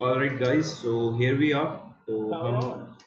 Alright guys, so here we are. तो हम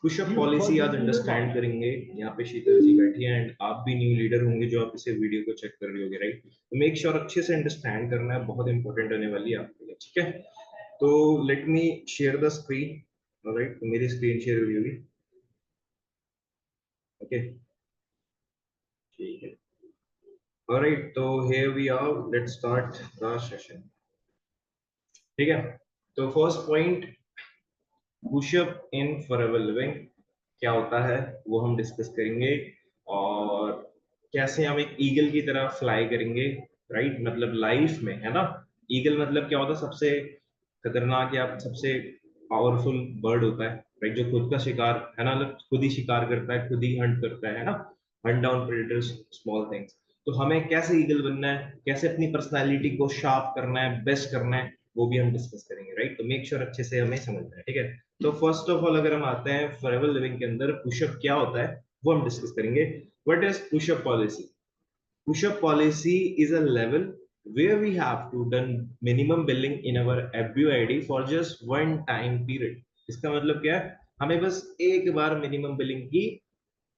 pushup policy आज अंडरस्टैंड करेंगे। यहाँ पे शीतल जी बैठी हैं एंड आप भी न्यू लीडर होंगे जो आप इसे वीडियो को चेक कर रहे होगे, राइट? तो मेक श्योर अच्छे से अंडरस्टैंड करना है, बहुत इंपॉर्टेंट होने वाली है आपके लिए, ठीक है? तो let me share the screen. Alright, तो मेरी स्क्रीन शेयर हुई होगी। ओके, ठीक है। ऑलराइट, तो here we are, let's start the session. ठीक है, तो first point, pushup in Forever Living क्या होता है वो हम डिस्कस करेंगे। और कैसे हम एक ईगल की तरह फ्लाई करेंगे, राइट? मतलब लाइफ में, है ना? ईगल मतलब क्या होता है? सबसे खतरनाक या सबसे पावरफुल बर्ड होता है, राइट? जो खुद का शिकार, है ना, मतलब खुद ही शिकार करता है, खुद ही हंट करता है ना? Hunt down predators, small things. तो हमें कैसे ईगल बनना है, कैसे अपनी पर्सनालिटी को शार्प करना है, बेस्ट करना है, वो भी हम डिस्कस करेंगे, राइट? तो मेक श्योर अच्छे से हमें समझना है, ठीक है? तो फर्स्ट ऑफ ऑल अगर हम आते हैं फॉरएवर लिविंग के अंदर पुशअप क्या होता है वो हम डिस्कस करेंगे। What is pushup policy? Pushup policy is a level where we have to done minimum billing in our FBOID for just one time period। इसका मतलब क्या है? हमें बस एक बार मिनिमम बिलिंग की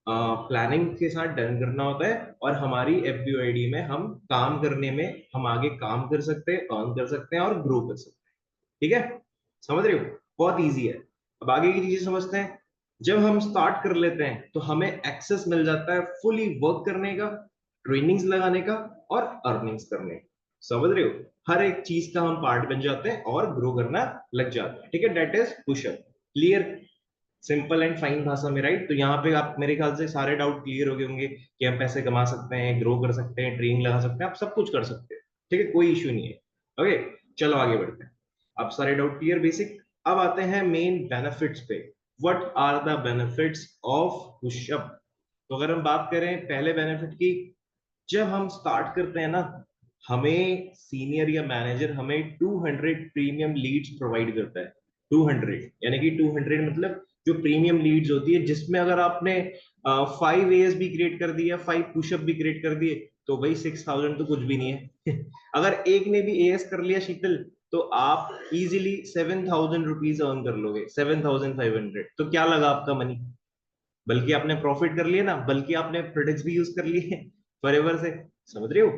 प्लानिंग के साथ डन करना होता है और हमारी FBOID में हम काम करने में हम आगे काम कर सकते हैं, अर्न कर सकते हैं और ग्रो कर सकते हैं। ठीक है, समझ रहे हो? बहुत इजी है। अब आगे की चीजें समझते हैं। जब हम स्टार्ट कर लेते हैं तो हमें एक्सेस मिल जाता है फुली वर्क करने का, ट्रेनिंग्स लगाने का और अर्निंग्स करने का। समझ रहे हो? हर एक चीज का हम पार्ट बन जाते हैं और ग्रो करना लग जाते हैं। ठीक है, that is pushup. Clear? Simple and fine भाषा में, राइट? तो यहाँ पे आप मेरे ख्याल से सारे डाउट क्लियर हो गए होंगे कि हम पैसे कमा सकते हैं, ग्रो कर सकते हैं, ट्रेनिंग लगा सकते हैं, आप सब कुछ कर सकते हैं। ठीक है, कोई इश्यू नहीं है। ओके, चलो आगे बढ़ते हैं। अब सारे डाउट क्लियर, बेसिक। अब आते हैं मेन बेनिफिट्स पे। What are the benefits of pushup? तो अगर हम बात करें पहले बेनिफिट की, जब हम स्टार्ट करते हैं ना, हमें सीनियर या मैनेजर हमें 200 प्रीमियम लीड्स प्रोवाइड करता है। 200 यानी कि 200 मतलब जो प्रीमियम लीड्स होती है, जिसमें अगर आपने 5 एएस भी क्रिएट कर दिया, 5 पुशअप भी क्रिएट कर दिए, तो भाई 6,000 तो कुछ भी नहीं है। अगर एक ने भी एएस कर लिया शीतल, तो आप इजीली 7,000 रुपीज अर्न कर लोगे, 7,500। तो क्या लगा आपका मनी? बल्कि आपने प्रॉफिट कर लिया ना, बल्कि आपने प्रोडक्ट्स भी यूज कर लिए फॉरएवर से। समझ रहे हो?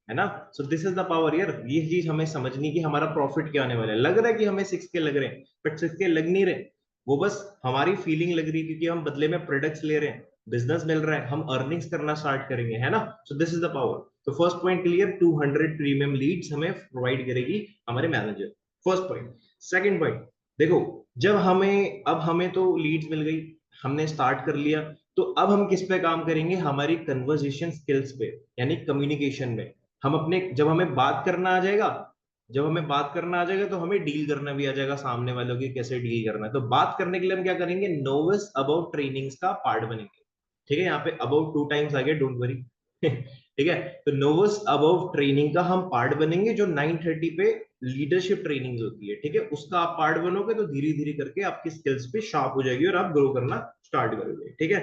है ना? So this is the power यार। ये चीज हमें समझनी कि हमारा प्रॉफिट क्या होने वाला है। लग रहा है कि हमें 6K लग रहे हैं, बट 6K लग नहीं रहे। वो बस हमारी फीलिंग लग रही है, क्योंकि हम बदले में प्रोडक्ट्स ले रहे हैं, बिजनेस मिल रहा है, हम अर्निंग्स करना स्टार्ट करेंगे, है ना? So this is the power. तो first point clear, 200 premium leads हमें प्रोवाइड करेगी हमारे manager. First point. Second point, देखो, जब हमें अब हमें तो लीड्स मिल गई, हमने स्टार्ट कर लिया, तो अब हम किस पे काम करेंगे? हमारी कन्वर्सेशन स्किल्स पे, यानी कम्युनिकेशन में। हम अपने, जब हमें बात करना आ जाएगा, जब हमें बात करना आ जाएगा तो हमें डील करना भी आ जाएगा सामने वालों की, कैसे डील करना है। तो बात करने के लिए हम क्या करेंगे? नोविस अबाउट ट्रेनिंग्स का पार्ट बनेंगे। ठीक है, यहाँ पे अबाउट 2 टाइम्स आ गया, डोंट वरी। ठीक है, तो नोविस अबाउट ट्रेनिंग का हम पार्ट बनेंगे, जो 9:30 पे लीडरशिप ट्रेनिंग होती है। ठीक है, उसका आप पार्ट बनोगे तो धीरे धीरे करके आपकी स्किल्स पे शार्प हो जाएगी और आप ग्रो करना स्टार्ट करोगे। ठीक है,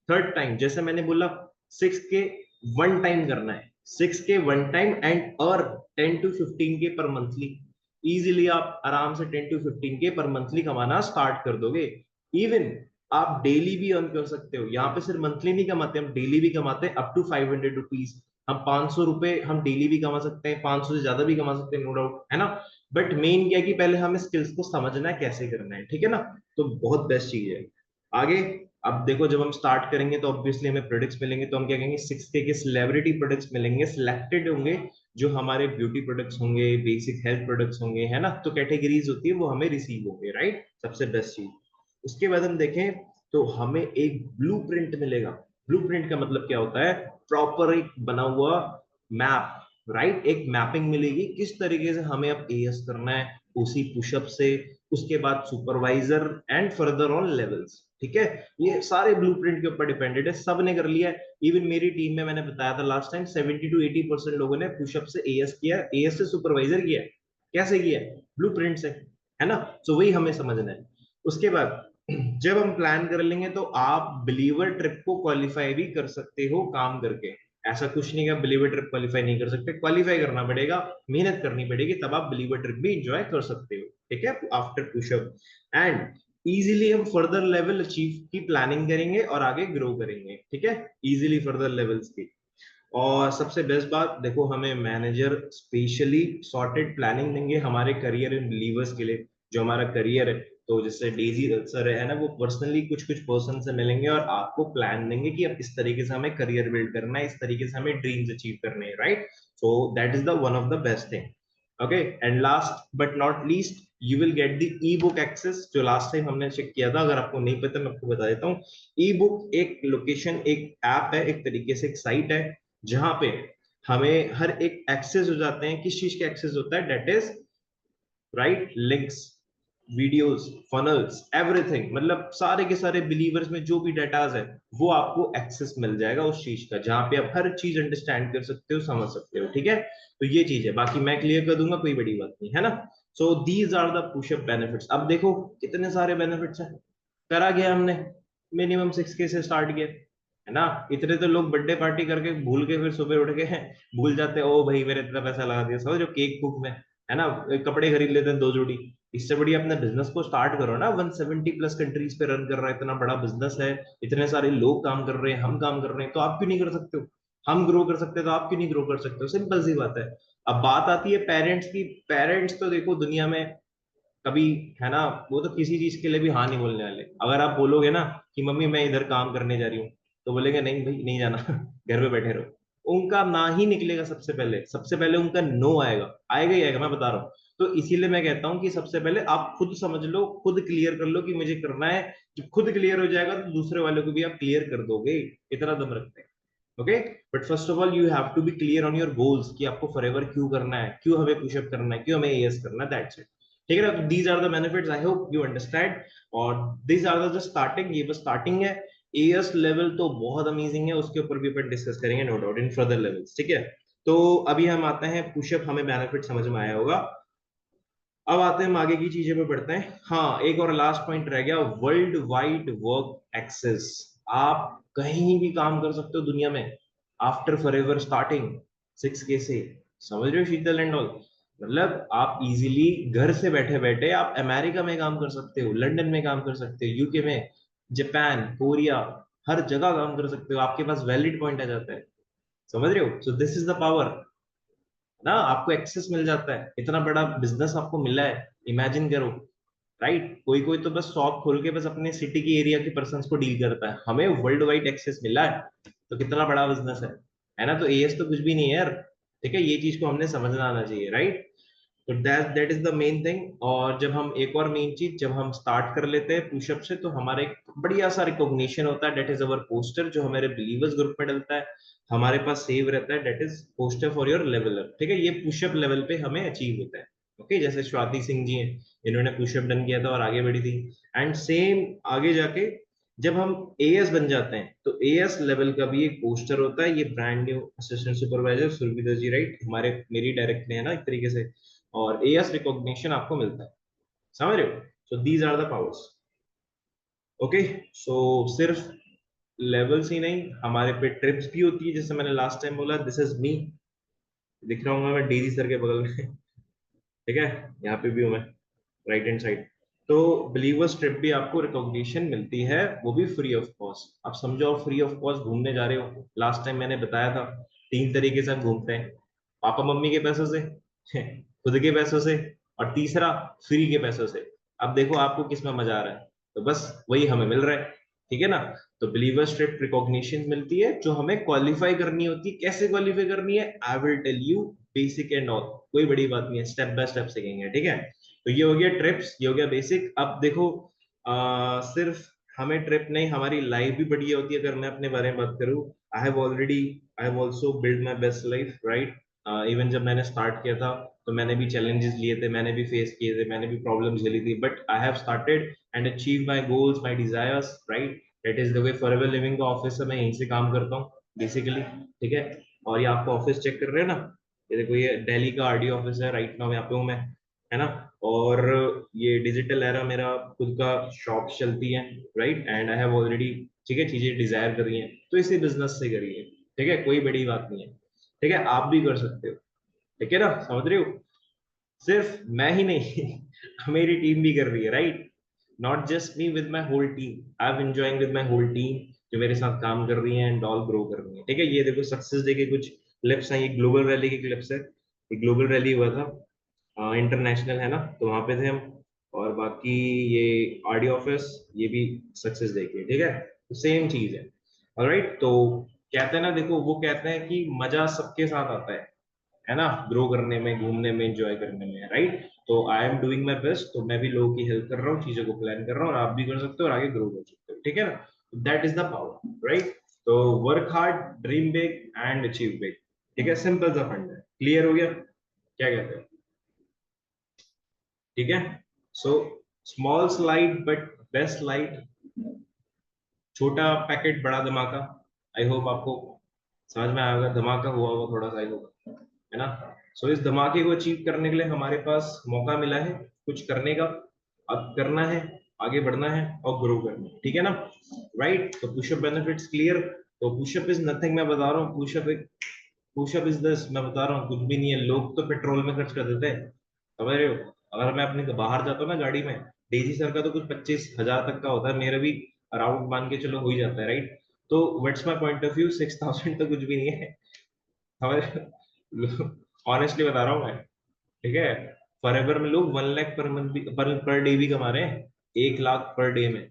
थर्ड टाइम, जैसे मैंने बोला, 6K 1 टाइम करना है, 6K 1 टाइम एंड और 10 to 15K पर मंथली। इजीली आप आराम से 10 to 15K पर मंथली कमाना स्टार्ट कर दोगे। इवन आप डेली भी अर्न कर सकते हो। यहाँ पे सिर्फ मंथली नहीं कमाते, हम डेली भी कमाते हैं, अप टू 500 रुपीज। हम 500 रुपए हम डेली भी कमा सकते हैं, 500 से ज्यादा भी कमा सकते हैं, नो डाउट, है ना? बट मेन क्या है कि पहले हमें स्किल्स को समझना है कैसे करना है। ठीक है ना? तो बहुत बेस्ट चीज है। आगे, अब देखो, जब हम स्टार्ट करेंगे तो ऑब्वियसली हमें प्रोडक्ट्स मिलेंगे, तो हम क्या कहेंगे? 6K के सेलिब्रिटी प्रोडक्ट्स मिलेंगे, सिलेक्टेड होंगे, जो हमारे ब्यूटी प्रोडक्ट्स होंगे, बेसिक हेल्थ प्रोडक्ट्स होंगे, है ना? तो कैटेगरीज होती है वो हमें रिसीव होंगे, राइट? सबसे बेस्ट चीज। उसके बाद हम देखें तो हमें एक ब्लूप्रिंट मिलेगा। ब्लूप्रिंट का मतलब क्या होता है? प्रॉपर एक बना हुआ मैप, राइट? एक मैपिंग मिलेगी किस तरीके से हमें अब एएस करना है उसी पुशअप से, उसके बाद supervisor and further on levels. ठीक है, ये सारे ब्लूप्रिंट के ऊपर डिपेंडेड है, सब ने कर लिया है। इवन मेरी टीम में मैंने बताया था लास्ट टाइम, 70 to 80% लोगों ने पुशअप से एएस किया, एएस से सुपरवाइजर किया। कैसे किया? ब्लूप्रिंट से, है ना? सो वही हमें समझना है। उसके बाद जब हम प्लान कर लेंगे तो आप बिलीवर ट्रिप को क्वालिफाई भी कर सकते हो काम करके। ऐसा कुछ नहीं है बिलीवर ट्रिप क्वालिफाई नहीं कर सकते, क्वालिफाई करना पड़ेगा, मेहनत करनी पड़ेगी, तब आप बिलीवर ट्रिप भी इंजॉय कर सकते हो। ठीक है, आफ्टर पुशअप। एंड इजीली हम फर्दर लेवल अचीव की प्लानिंग करेंगे और आगे ग्रो करेंगे, ठीक है, इजीली फर्दर लेवल्स की। और सबसे बेस्ट बात देखो, हमें मैनेजर स्पेशली सॉर्टेड प्लानिंग देंगे हमारे करियर इन बिलीवर्स के लिए। जो हमारा करियर है, तो जैसे डेजी सर है ना, वो पर्सनली कुछ कुछ पर्सन से मिलेंगे और आपको प्लान देंगे कि अब इस तरीके से हमें करियर बिल्ड करना है, इस तरीके से हमें ड्रीम्स अचीव करने हैं, right. So that is the one of the best thing. Okay, and last but not least, you will get the e book access, जो लास्ट टाइम हमने चेक किया था। अगर आपको नहीं पता मैं आपको बता देता हूँ। ई बुक एक लोकेशन, एक ऐप है, एक तरीके से एक साइट है, जहां पे हमें हर एक एक्सेस हो जाते हैं। किस चीज के एक्सेस होता है? That is right, links, videos, funnels, everything, मतलब सारे के सारे बिलीवर्स में जो भी डेटाज है, वो आपको एक्सेस मिल जाएगा उस चीज का, जहां पे आप हर चीज अंडरस्टैंड कर सकते हो, समझ सकते हो, ठीक है। तो ये चीज है, बाकी मैं क्लियर कर दूंगा, कोई बड़ी बात नहीं है ना। So these are the pushup benefits. अब देखो कितने सारे बेनिफिट्स हैं। करा गया हमने, मिनिमम 6K से स्टार्ट किया, है ना। इतने तो लोग बर्थडे पार्टी करके भूल के फिर सुबह उठ के भूल जाते हैं, ओ भाई मेरे इतना पैसा लगा दिया, समझो केक बुक में, है ना। कपड़े खरीद लेते हैं 2 जोड़ी। इससे बढ़िया अपने बिजनेस को स्टार्ट करो ना। 170 प्लस कंट्रीज पे रन कर रहा है, इतना बड़ा बिजनेस है, इतने सारे लोग काम कर रहे हैं, हम काम कर रहे हैं, तो आप क्यों नहीं कर सकते हो? हम ग्रो कर सकते हैं तो आप क्यों नहीं ग्रो कर सकते हो? सिंपल सी बात है। अब बात आती है पेरेंट्स की। पेरेंट्स तो देखो दुनिया में कभी, है ना, वो तो किसी चीज के लिए भी हाँ नहीं बोलने वाले। अगर आप बोलोगे ना कि मम्मी मैं इधर काम करने जा रही हूँ, तो बोलेंगे नहीं भाई नहीं जाना घर पे बैठे रहो। उनका ना ही निकलेगा, सबसे पहले उनका नो आएगा, आएगा ही आएगा, मैं बता रहा हूँ। तो इसीलिए मैं कहता हूँ कि सबसे पहले आप खुद समझ लो, खुद क्लियर कर लो कि मुझे करना है। जब खुद क्लियर हो जाएगा तो दूसरे वालों को भी आप क्लियर कर दोगे, इतना दम रखते हैं। Okay, but first of all you have to be clear on your goals, कि आपको फॉरएवर क्यों करना है, क्यों हमें पुशअप करना है, क्यों हमें एएस करना है, दैट्स इट। ठीक है ना। These are the benefits, I hope you understand. और these are the just starting, ये बस स्टार्टिंग है। एएस लेवल तो बहुत अमेजिंग है, उसके ऊपर भी अपन डिस्कस करेंगे no doubt in further levels, ठीक है। तो अभी हम आते हैं पुशअप, हमें बेनिफिट समझ में आया होगा। अब आते हैं हम आगे की चीजें पे बढ़ते हैं। हाँ, एक और लास्ट पॉइंट रह गया, वर्ल्ड वाइड वर्क एक्सेस। आप कहीं भी काम कर सकते हो दुनिया में, आफ्टर फॉरएवर स्टार्टिंग 6K से। समझ रहे हो शीतल एंड ऑल? मतलब आप इजीली घर से बैठे बैठे आप अमेरिका में काम कर सकते हो, लंदन में काम कर सकते हो, यूके में, जापान, कोरिया, हर जगह काम कर सकते हो। आपके पास वैलिड पॉइंट आ जाता है, समझ रहे हो? सो दिस इज द पावर ना, आपको एक्सेस मिल जाता है, इतना बड़ा बिजनेस आपको मिला है, इमेजिन करो। राइट, कोई कोई तो बस शॉप खोल के बस अपने सिटी की एरिया के पर्सन को डील करता है, हमें वर्ल्ड वाइड एक्सेस मिला है, तो कितना बड़ा बिजनेस है ना। तो एएस तो कुछ भी नहीं है यार, ठीक है, ये चीज को हमने समझना आना चाहिए, राइट। तो that is the main thing. और जब हम एक और मेन चीज, जब हम स्टार्ट कर लेते हैं पुशअप से, तो हमारा एक बढ़िया सा रिकॉग्निशन होता है, डेट इज अवर पोस्टर, जो हमारे बिलीवर्स ग्रुप में डलता है, हमारे पास सेव रहता है, that is poster for your level up, ठीक है। ये पुशअप लेवल पे हमें अचीव होता है। ओके, जैसे स्वाति सिंह जी हैं, इन्होंने पुशअप डन किया था और आगे बढ़ी थी। एंड सेम आगे जाके जब हम एएस बन जाते हैं, तो एएस लेवल का भी एक पोस्टर होता है। ये ब्रांड न्यू असिस्टेंट सुपरवाइजर सुरभिंदर जी, राइट, हमारे मेरी डायरेक्ट में है ना एक तरीके से। और एएस रिकॉग्निशन आपको मिलता है, समझ रहे हो? So these are the powers. Okay, so सिर्फ लेवल्स ही नहीं, हमारे पे ट्रिप्स भी होती है, जैसे मैंने लास्ट टाइम बोला, दिस इज मी, दिख रहा हूँ मैं डेजी सर के बगल में ठीक है, यहाँ पे भी हूँ मैं, राइट हैंड साइड। तो बिलीवर्स ट्रिप भी आपको रिकॉग्निशन मिलती है, वो भी फ्री ऑफ कॉस्ट। आप समझो आप फ्री ऑफ कॉस्ट घूमने जा रहे हो, लास्ट टाइम मैंने बताया था 3 तरीके से हम घूमते हैं, पापा मम्मी के पैसों से खुद के पैसों से, और तीसरा फ्री के पैसों से। अब देखो आपको किस में मजा आ रहा है, तो बस वही हमें मिल रहा है, ठीक है ना। तो बिलीवर्स ट्रिप रिकॉग्निशन मिलती है, जो हमें क्वालिफाई करनी होती है। कैसे क्वालिफाई करनी है? I will tell you, basic and all, कोई बड़ी बात नहीं है, स्टेप बाय स्टेप सीखेंगे, ठीक है। तो ये हो गया ट्रिप्स, ये हो गया बेसिक। अब देखो सिर्फ हमें ट्रिप नहीं, हमारी लाइफ भी बढ़िया होती है। अगर मैं अपने बारे में बात करूं, I have also build my best life, right. Even जब मैंने स्टार्ट किया था, तो मैंने भी चैलेंजेस लिए थे, मैंने भी फेस किए थे, मैंने भी प्रॉब्लम्स झेली थी, but I have started and achieve my goals, my desires, right. That is the way. Forever living का ऑफिस है, मैं यहीं से काम करता हूँ बेसिकली, ठीक है। और ये आपका ऑफिस चेक कर रहे हैं ना, ये देखो, ये दिल्ली का आरडी ऑफिस है, राइट नाउ यहाँ पे हूँ मैं, है ना। और ये डिजिटल एरा मेरा खुद का शॉप चलती है, right, and I have already, ठीक है, चीजें डिजायर कर रही हैं, तो इसी बिजनेस से करिए, ठीक है, कोई बड़ी बात नहीं है, ठीक है, आप भी कर सकते हो, ठीक है ना, समझ रहे हो? सिर्फ मैं ही नहीं मेरी टीम भी कर रही है, right? Not just me, with my whole team, I am enjoying with my whole team जो मेरे साथ काम कर रही है एंड ऑल ग्रो कर रही है। ठीक है, ये देखो सक्सेस डे के कुछ क्लिप्स हैं, ये ग्लोबल रैली के क्लिप्स है। ये ग्लोबल रैली हुआ था, इंटरनेशनल है ना, तो वहां पे थे हम। और बाकी ये आरडी ऑफिस, ये भी सक्सेस डे की है, ठीक है, तो सेम चीज है। राइट, तो कहते हैं ना, देखो वो कहते हैं कि मजा सबके साथ आता है ना, ग्रो करने में, घूमने में, एंजॉय करने में, राइट? तो I am doing my best, तो मैं भी लोगों की हेल्प कर रहा हूँ, चीजों को प्लान कर रहा हूँ, और आप भी कर सकते हो और आगे ग्रो कर सकते हो, ठीक है ना? That is the power, right? तो work hard, dream big and achieve big. ठीक है, सिंपल सा फंड है। क्लियर हो गया? क्या कहते हैं? ठीक है। So small slide but best slide, छोटा पैकेट बड़ा धमाका। आई होप आपको समझ में आएगा, धमाका हुआ होगा थोड़ा सा, आई होप, है ना? सो इस धमाके को अचीव करने के लिए हमारे पास मौका मिला है कुछ करने का। अब करना है, आगे बढ़ना है और ग्रो करना है, ठीक है ना? राइट, तो पुशअप बेनिफिट्स क्लियर। तो पुशअप इज नथिंग, मैं बता रहा हूँ, पुशअप इज दिस, मैं बता रहा हूँ, कुछ भी नहीं है। लोग तो पेट्रोल में खर्च कर देते हैं, समझ रहे हो? अगर मैं अपने बाहर जाता हूँ ना गाड़ी में, डेजी सर का तो कुछ 25,000 तक का होता है, मेरा भी अराउंड मान के चलो हो ही जाता है, राइट? तो what's my point of view, 6,000 तो कुछ भी नहीं है, समझ रहे हो? ऑनेस्टली बता रहा हूँ मैं, ठीक है? फॉरएवर में लोग 1 लाख पर मंथ भी, पर डे भी कमा रहे हैं, 1 लाख पर डे में,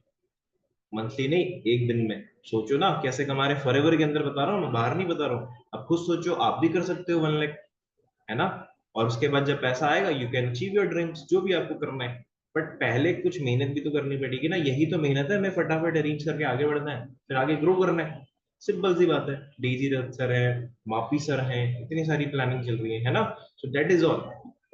मंथली नहीं, एक दिन में। सोचो ना कैसे कमा रहे, फॉरएवर के अंदर बता रहा हूँ मैं, बाहर नहीं बता रहा हूँ। अब खुद सोचो, आप भी कर सकते हो 1 लाख, है ना? और उसके बाद जब पैसा आएगा, you can achieve your dreams, जो भी आपको करना है। बट पहले कुछ मेहनत भी तो करनी पड़ेगी ना, यही तो मेहनत है, हमें फटाफट अरेंज करके आगे बढ़ना है, फिर आगे ग्रो करना है। सिंपल सी बात है। डेजी सर है, मापी सर हैं, इतनी सारी प्लानिंग चल रही है ना? So that is all.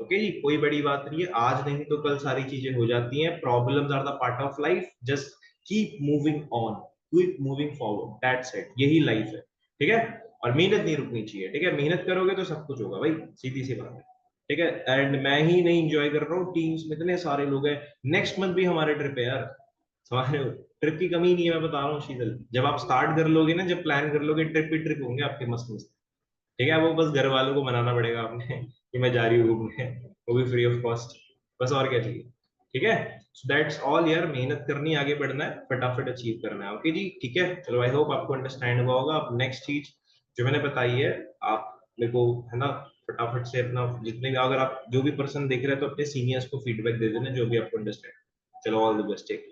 Okay जी, कोई बड़ी बात नहीं है, आज नहीं तो कल सारी चीजें हो जाती हैं। Problems are the part of life, just keep moving on, keep moving forward, that's it, यही लाइफ है, ठीक है? और मेहनत नहीं रुकनी चाहिए, ठीक है? मेहनत करोगे तो सब कुछ होगा भाई, सीधी सी बात है, ठीक है? एंड मैं ही नहीं इंजॉय कर रहा हूँ, टीम्स में इतने सारे लोग हैं। नेक्स्ट मंथ भी हमारे ट्रिप है यार, समझ रहे हो? ट्रिप की कमी नहीं है, मैं बता रहा हूँ शीतल, जब आप स्टार्ट कर लोगे ना, जब प्लान कर लोगे, ट्रिप ही ट्रिप होंगे आपके मस्त मस्त, ठीक है? वो बस घर वालों को मनाना पड़ेगा आपने कि मैं जा रही हूँ घूमने, वो भी फ्री ऑफ कॉस्ट, बस, और क्या चाहिए? ठीक है, सो दैट्स ऑल यार, मेहनत करनी, आगे बढ़ना है, फटाफट अचीव करना है। ओके जी, ठीक है, चलो, आई होप आपको अंडरस्टैंड हुआ होगा। अब नेक्स्ट चीज जो मैंने बताई है, आप मेरे को, है ना, फटाफट से अपना जितने भी, अगर आप जो भी पर्सन देख रहे हैं तो अपने सीनियर्स को फीडबैक दे देना, जो भी आपको अंडरस्टैंड। चलो, ऑल द बेस्ट, टेक।